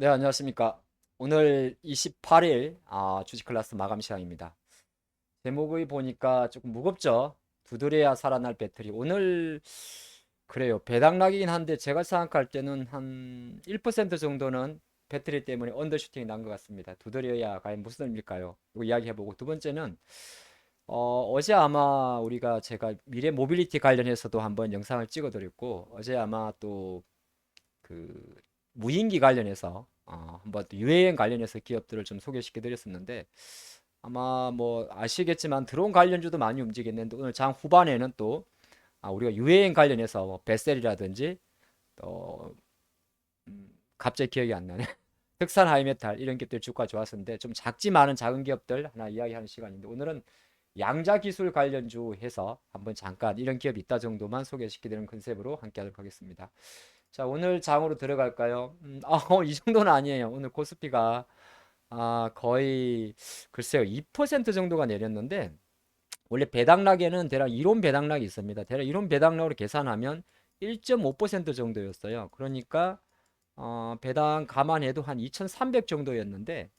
네, 안녕하십니까. 오늘 28일 주식 클래스 마감 시간입니다. 제목을 보니까 조금 무겁죠? 두드려야 살아날 배터리. 오늘 그래요. 배당락이긴 한데 제가 생각할 때는 한 1% 정도는 배터리 때문에 언더슈팅이 난 것 같습니다. 두드려야 과연 무슨 의미일까요? 이거 이야기해보고 두 번째는 어제 아마 제가 미래 모빌리티 관련해서도 한번 영상을 찍어드렸고 어제 아마 또 그 무인기 관련해서 한번 또 유해행 관련해서 기업들을 좀 소개시켜 드렸었는데 아마 뭐 아시겠지만 드론 관련주도 많이 움직였는데 오늘 장 후반에는 또 우리가 유해행 관련해서 뭐 베셀이라든지 또 갑자기 기억이 안 나네. 특산 하이메탈 이런 기업들 주가 좋았었는데 좀 작지만은 작은 기업들 하나 이야기하는 시간인데 오늘은 양자 기술 관련주 해서 한번 잠깐 이런 기업이 있다 정도만 소개시켜드리는 컨셉으로 함께 하도록 하겠습니다. 자, 오늘 장으로 들어갈까요? 이 정도는 아니에요. 오늘 코스피가 거의 글쎄요, 2% 정도가 내렸는데 원래 배당락에는 대략 이론 배당락이 있습니다. 대략 이론 배당락으로 계산하면 1.5% 정도였어요. 그러니까 배당 감안해도 한 2,300 정도였는데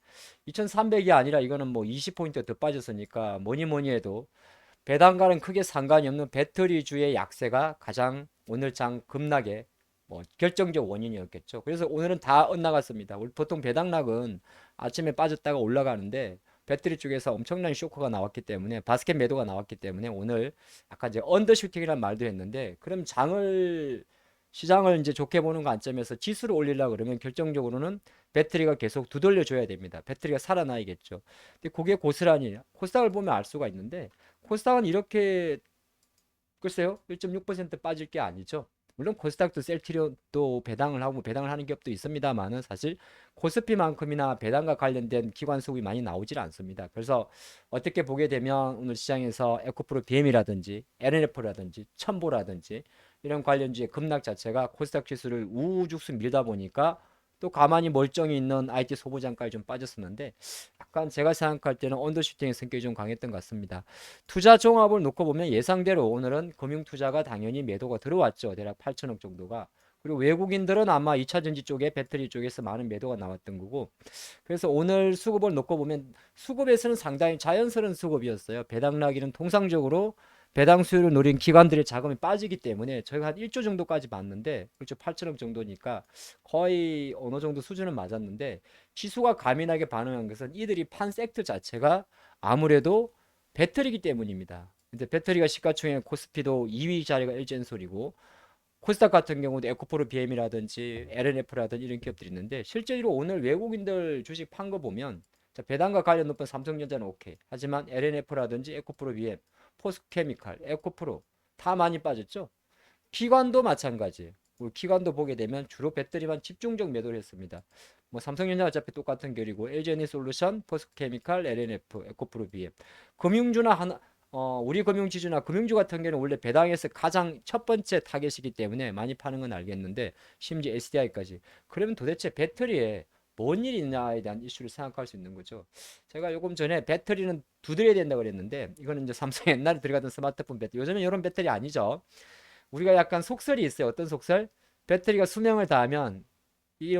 2,300이 아니라 이거는 뭐 20포인트 더 빠졌으니까 뭐니 뭐니 해도 배당과는 크게 상관이 없는 배터리주의 약세가 가장 오늘 장 급락의 뭐 결정적 원인이었겠죠. 그래서 오늘은 다 엇나갔습니다. 보통 배당락은 아침에 빠졌다가 올라가는데 배터리 쪽에서 엄청난 쇼크가 나왔기 때문에 바스켓 매도가 나왔기 때문에 오늘 약간 이제 언더슈팅이라는 말도 했는데 그럼 시장을 이제 좋게 보는 관점에서 지수를 올리려고 그러면 결정적으로는 배터리가 계속 두들려 줘야 됩니다. 배터리가 살아나야겠죠. 근데 그게 고스란히 코스닥을 보면 알 수가 있는데 코스닥은 이렇게 글쎄요 1.6% 빠질 게 아니죠. 물론 코스닥도 셀트리온도 배당을 하는 기업도 있습니다만은 사실 코스피만큼이나 배당과 관련된 기관 수급이 많이 나오질 않습니다. 그래서 어떻게 보게 되면 오늘 시장에서 에코프로 BM이라든지 LNF라든지 첨보라든지 이런 관련주의 급락 자체가 코스닥 지수를 우후죽순 밀다 보니까 또 가만히 멀쩡히 있는 IT 소보장까지 좀 빠졌었는데 약간 제가 생각할 때는 언더슈팅의 성격이 좀 강했던 것 같습니다. 투자 종합을 놓고 보면 예상대로 오늘은 금융투자가 당연히 매도가 들어왔죠. 대략 8천억 정도가. 그리고 외국인들은 아마 2차전지 쪽에 배터리 쪽에서 많은 매도가 나왔던 거고. 그래서 오늘 수급을 놓고 보면 수급에서는 상당히 자연스러운 수급이었어요. 배당락이는 통상적으로 배당 수요를 노린 기관들의 자금이 빠지기 때문에 저희가 한 1조 정도까지 봤는데 그렇죠. 8천억 정도니까 거의 어느 정도 수준은 맞았는데 지수가 가민하게 반응한 것은 이들이 판 섹터 자체가 아무래도 배터리기 때문입니다. 근데 배터리가 시가총액 코스피도 2위 자리가 일젠솔이고 코스닥 같은 경우도 에코프로 BM이라든지 LNF라든지 이런 기업들이 있는데 실제로 오늘 외국인들 주식 판 거 보면 배당과 관련 높은 삼성전자는 오케이. 하지만 LNF라든지 에코프로 BM, 포스케미칼, 에코프로 다 많이 빠졌죠. 기관도 마찬가지. 우리 기관도 보게 되면 주로 배터리만 집중적 매도를 했습니다. 뭐 삼성전자 어차피 똑같은 결이고 LG에너지솔루션, 포스케미칼, LNF, 에코프로 BM. 금융주나 우리 금융지주나 금융주 같은 경우는 원래 배당에서 가장 첫 번째 타겟이기 때문에 많이 파는 건 알겠는데 심지어 SDI까지. 그러면 도대체 배터리에 뭔 일이 있냐에 대한 이슈를 생각할 수 있는 거죠. 제가 요금 전에 배터리는 두드려야 된다고 그랬는데 이거는 이제 삼성 옛날에 들어가던 스마트폰 배터리. 요즘은 이런 배터리 아니죠. 우리가 약간 속설이 있어요. 어떤 속설? 배터리가 수명을 다하면 이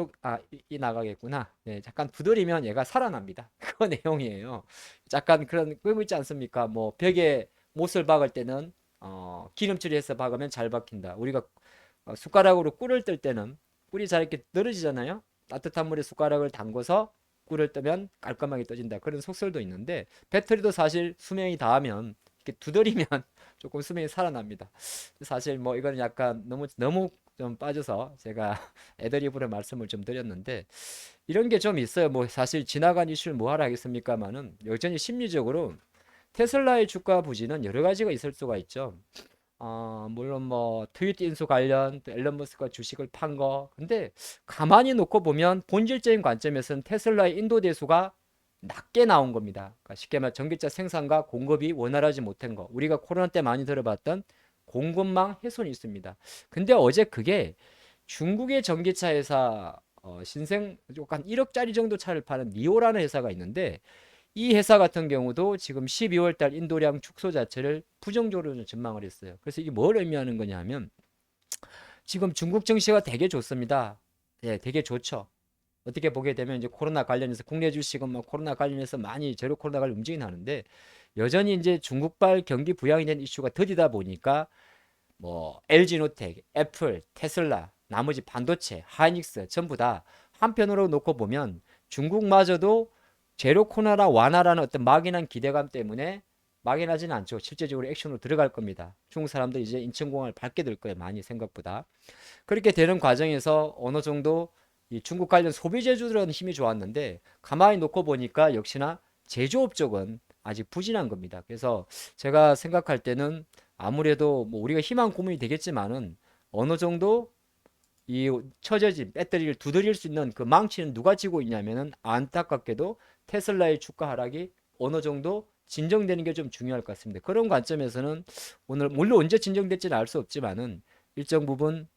나가겠구나. 네, 잠깐 두드리면 얘가 살아납니다. 그 내용이에요. 약간 그런 그거 있지 않습니까? 뭐 벽에 못을 박을 때는 기름칠해서 박으면 잘 박힌다. 우리가 숟가락으로 꿀을 뜰 때는 꿀이 잘 이렇게 늘어지잖아요. 따뜻한 물에 숟가락을 담궈서 꿀을 뜨면 깔끔하게 떠진다. 그런 속설도 있는데 배터리도 사실 수명이 다하면 이렇게 두드리면 조금 수명이 살아납니다. 사실 뭐 이거는 약간 너무 좀 빠져서 제가 애드립으로 말씀을 좀 드렸는데 이런 게 좀 있어요. 뭐 사실 지나간 이슈를 뭐하러 하겠습니까만은 여전히 심리적으로 테슬라의 주가 부진은 여러 가지가 있을 수가 있죠. 물론 뭐 트윗 인수 관련 또 앨런 머스크가 주식을 판 거. 근데 가만히 놓고 보면 본질적인 관점에서는 테슬라의 인도 대수가 낮게 나온 겁니다. 그러니까 쉽게 말해 전기차 생산과 공급이 원활하지 못한 거. 우리가 코로나 때 많이 들어봤던 공급망 훼손이 있습니다. 근데 어제 그게 중국의 전기차 회사 신생 한 1억짜리 정도 차를 파는 니오라는 회사가 있는데 이 회사 같은 경우도 지금 12월 달 인도량 축소 자체를 부정적으로 전망을 했어요. 그래서 이게 뭘 의미하는 거냐면 지금 중국 증시가 되게 좋습니다. 예, 되게 좋죠. 어떻게 보게 되면 이제 코로나 관련해서 국내 주식은 뭐 코로나 관련해서 많이 제로 코로나 관련 움직이긴 하는데 여전히 이제 중국발 경기 부양에 대한 이슈가 더디다 보니까 뭐 LG노텍, 애플, 테슬라, 나머지 반도체, 하이닉스 전부 다 한편으로 놓고 보면 중국마저도 제로 코로나 완화라는 어떤 막연한 기대감 때문에 막연하지는 않죠. 실제적으로 액션으로 들어갈 겁니다. 중국 사람들 이제 인천공항을 밟게 될 거예요. 많이 생각보다. 그렇게 되는 과정에서 어느 정도 이 중국 관련 소비재주들은 힘이 좋았는데 가만히 놓고 보니까 역시나 제조업 쪽은 아직 부진한 겁니다. 그래서 제가 생각할 때는 아무래도 뭐 우리가 희망 고문이 되겠지만은 어느 정도 이 처져진 배터리를 두드릴 수 있는 그 망치는 누가 쥐고 있냐면은 안타깝게도 테슬라의 주가 하락이 어느 정도 진정되는 게 좀 중요할 것 같습니다. 그런 관점에서는 오늘 물론 언제 진정될지는 알 수 없지만은 일정 부분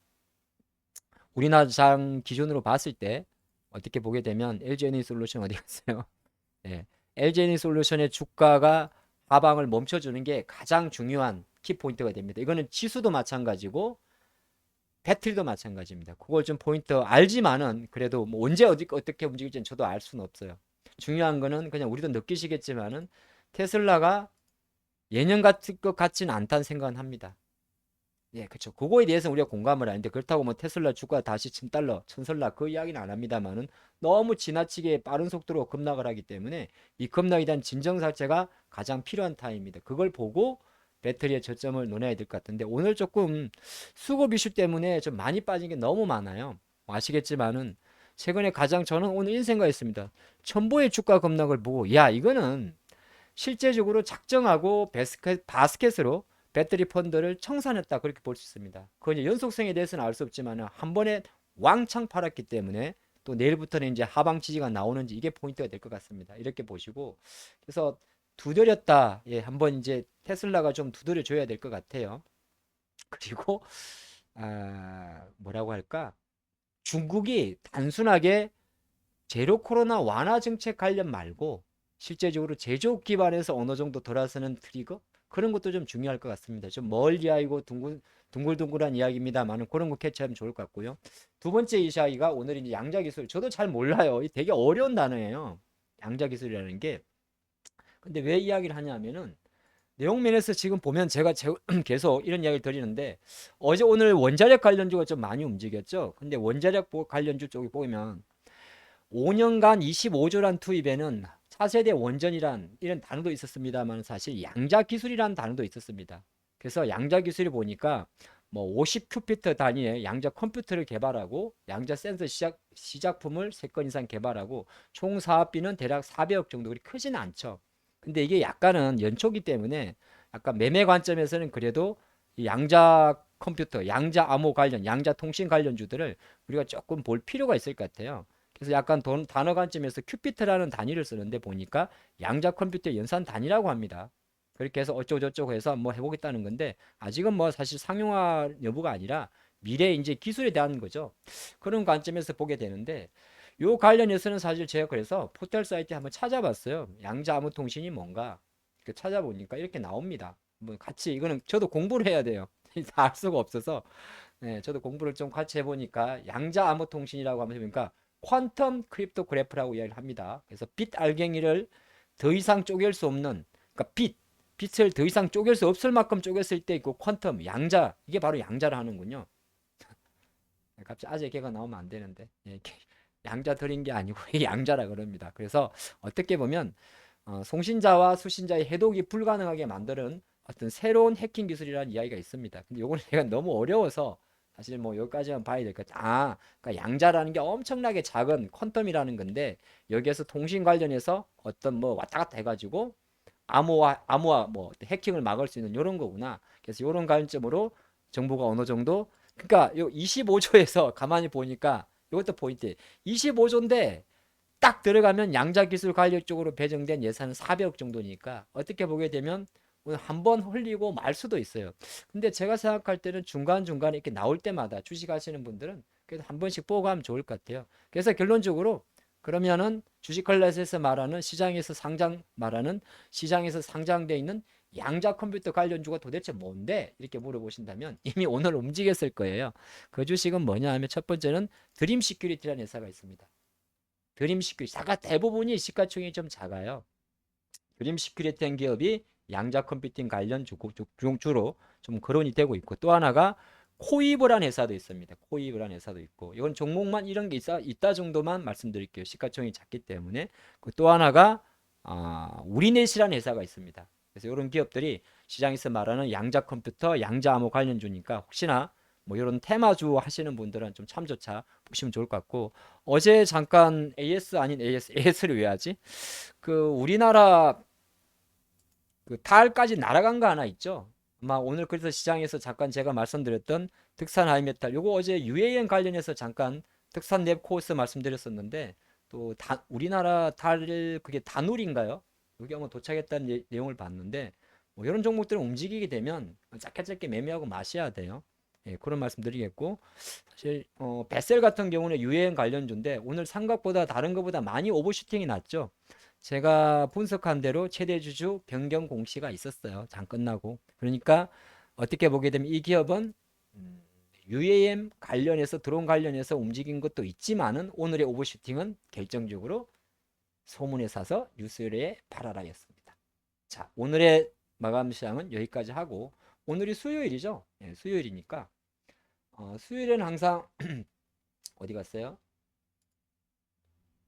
우리나라 장 기준으로 봤을 때 어떻게 보게 되면 LG에너지솔루션 어디 갔어요? 예. LG에너지솔루션의 주가가 하방을 멈춰주는 게 가장 중요한 키포인트가 됩니다. 이거는 지수도 마찬가지고 배터리도 마찬가지입니다. 그걸 좀 포인트 알지만은 그래도 뭐 언제 어떻게 움직일지는 저도 알 수는 없어요. 중요한 거는 그냥 우리도 느끼시겠지만은 테슬라가 예년 같을 것 같지는 않다는 생각은 합니다. 예, 그렇죠. 그거에 대해서 우리가 공감을 하는데 그렇다고 뭐 테슬라 주가 다시 1000달러, 천설라 그 이야기는 안 합니다만은 너무 지나치게 빠른 속도로 급락을 하기 때문에 이 급락에 대한 진정사태가 가장 필요한 타임입니다. 그걸 보고 배터리의 저점을 논해야 될 것 같은데 오늘 조금 수급 이슈 때문에 좀 많이 빠진 게 너무 많아요. 아시겠지만은 최근에 가장 저는 오늘 이런 생각했습니다. 첨보의 주가 급락을 보고 야 이거는 실제적으로 작정하고 바스켓으로 배터리 펀드를 청산했다 그렇게 볼 수 있습니다. 그 이제 연속성에 대해서는 알 수 없지만 한 번에 왕창 팔았기 때문에 또 내일부터는 이제 하방 지지가 나오는지 이게 포인트가 될 것 같습니다. 이렇게 보시고 그래서 두드렸다. 예, 한번 이제 테슬라가 좀 두드려 줘야 될 것 같아요. 그리고 뭐라고 할까? 중국이 단순하게 제로 코로나 완화 정책 관련 말고 실제적으로 제조업 기반에서 어느 정도 돌아서는 트리거 그런 것도 좀 중요할 것 같습니다. 좀 멀리하고 둥글둥글한 이야기입니다만은 그런 거 캐치하면 좋을 것 같고요. 두 번째 이야기가 오늘 이제 양자 기술. 저도 잘 몰라요. 되게 어려운 단어예요. 양자 기술이라는 게. 근데 왜 이야기를 하냐면은 내용 면에서 지금 보면 제가 계속 이런 이야기를 드리는데 어제 오늘 원자력 관련주가 좀 많이 움직였죠. 근데 원자력 관련주 쪽에 보면 5년간 25조란 투입에는 차세대 원전이란 이런 단어도 있었습니다만 사실 양자 기술이라는 단어도 있었습니다. 그래서 양자 기술이 보니까 뭐 50큐피트 단위의 양자 컴퓨터를 개발하고 양자 센서 시작품을 3건 이상 개발하고 총 사업비는 대략 400억 정도 그리 크지는 않죠. 근데 이게 약간은 연초기 때문에 약간 매매 관점에서는 그래도 이 양자 컴퓨터, 양자 암호 관련, 양자 통신 관련주들을 우리가 조금 볼 필요가 있을 것 같아요. 그래서 약간 단어 관점에서 큐피트라는 단위를 쓰는데 보니까 양자 컴퓨터 연산 단위라고 합니다. 그렇게 해서 어쩌고저쩌고 해서 뭐 해보겠다는 건데 아직은 뭐 사실 상용화 여부가 아니라 미래 이제 기술에 대한 거죠. 그런 관점에서 보게 되는데 요 관련해서는 사실 제가 그래서 포털 사이트에 한번 찾아봤어요. 양자 암호 통신이 뭔가 찾아보니까 이렇게 나옵니다. 뭐 같이 이거는 저도 공부를 해야 돼요. 다 알 수가 없어서 네, 저도 공부를 좀 같이 해보니까 양자 암호 통신이라고 하면 보니까 퀀텀 크립토그래프라고 이야기를 합니다. 그래서 빛 알갱이를 더 이상 쪼갤 수 없는 그러니까 빛을 더 이상 쪼갤 수 없을 만큼 쪼갰을 때 있고 퀀텀 양자 이게 바로 양자를 하는군요. 갑자기 아재 개가 나오면 안 되는데 예, 양자 드린 게 아니고 이게 양자라 그럽니다. 그래서 어떻게 보면 송신자와 수신자의 해독이 불가능하게 만드는 어떤 새로운 해킹 기술이라는 이야기가 있습니다. 근데 요거는 제가 너무 어려워서 사실 뭐 여기까지만 봐야 될 것 같아요. 그러니까 양자라는 게 엄청나게 작은 퀀텀이라는 건데 여기에서 통신 관련해서 어떤 뭐 왔다 갔다 해가지고 암호화 뭐 해킹을 막을 수 있는 이런 거구나. 그래서 이런 관점으로 정부가 어느 정도 그러니까 요 25조에서 가만히 보니까 이것도 포인트. 25조인데 딱 들어가면 양자 기술 관련 쪽으로 배정된 예산은 400억 정도니까 어떻게 보게 되면 오늘 한번 흘리고 말 수도 있어요. 근데 제가 생각할 때는 중간중간에 이렇게 나올 때마다 주식하시는 분들은 그래도 한 번씩 보고 가면 좋을 것 같아요. 그래서 결론적으로 그러면은 주식 클래스에서 말하는 시장에서 상장되어 있는 양자 컴퓨터 관련주가 도대체 뭔데? 이렇게 물어보신다면 이미 오늘 움직였을 거예요. 그 주식은 뭐냐 하면 첫 번째는 드림 시큐리티라는 회사가 있습니다. 드림 시큐리티, 대부분이 시가총액이 좀 작아요. 드림 시큐리티한 기업이 양자 컴퓨팅 관련 주로 좀 거론이 되고 있고, 또 하나가 코이브란 회사도 있습니다. 코이브란 회사도 있고, 이건 종목만 이런 게 있다 정도만 말씀드릴게요. 시가총액이 작기 때문에. 또 하나가 우리넷이라는 회사가 있습니다. 그래서 이런 기업들이 시장에서 말하는 양자 컴퓨터, 양자 암호 관련주니까 혹시나 뭐 이런 테마주 하시는 분들은 좀 참조차 보시면 좋을 것 같고, 어제 잠깐 AS 아닌 AS를 왜 하지? 그 우리나라 그 달까지 날아간 거 하나 있죠. 아마 오늘 그래서 시장에서 잠깐 제가 말씀드렸던 득산 하이메탈, 요거 어제 UAM 관련해서 잠깐 득산 랩 코스 말씀드렸었는데, 또 우리나라 달 그게 다누리인가요? 여기 한번 도착했다는 내용을 봤는데, 뭐 이런 종목들은 움직이게 되면 짧게 매매하고 마셔야 돼요. 예, 그런 말씀드리겠고, 사실 베셀 같은 경우는 UAM 관련주인데 오늘 삼각보다 다른 것보다 많이 오버슈팅이 났죠. 제가 분석한 대로 최대 주주 변경 공시가 있었어요. 장 끝나고. 그러니까 어떻게 보게 되면 이 기업은 UAM 관련해서 드론 관련해서 움직인 것도 있지만은 오늘의 오버슈팅은 결정적으로 소문에 사서 뉴스에 발알하였습니다. 자, 오늘의 마감 시장은 여기까지 하고, 오늘이 수요일이죠. 예, 수요일이니까 수요일에는 항상 어디 갔어요?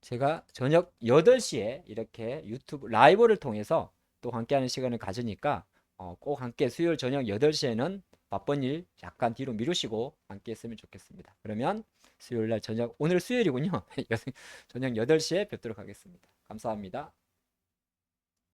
제가 저녁 8시에 이렇게 유튜브 라이브를 통해서 또 함께하는 시간을 가지니까 꼭 함께 수요일 저녁 8시에는 바쁜 일 약간 뒤로 미루시고 함께 했으면 좋겠습니다. 그러면 수요일 날 저녁, 오늘 수요일이군요. 저녁 8시에 뵙도록 하겠습니다. 감사합니다.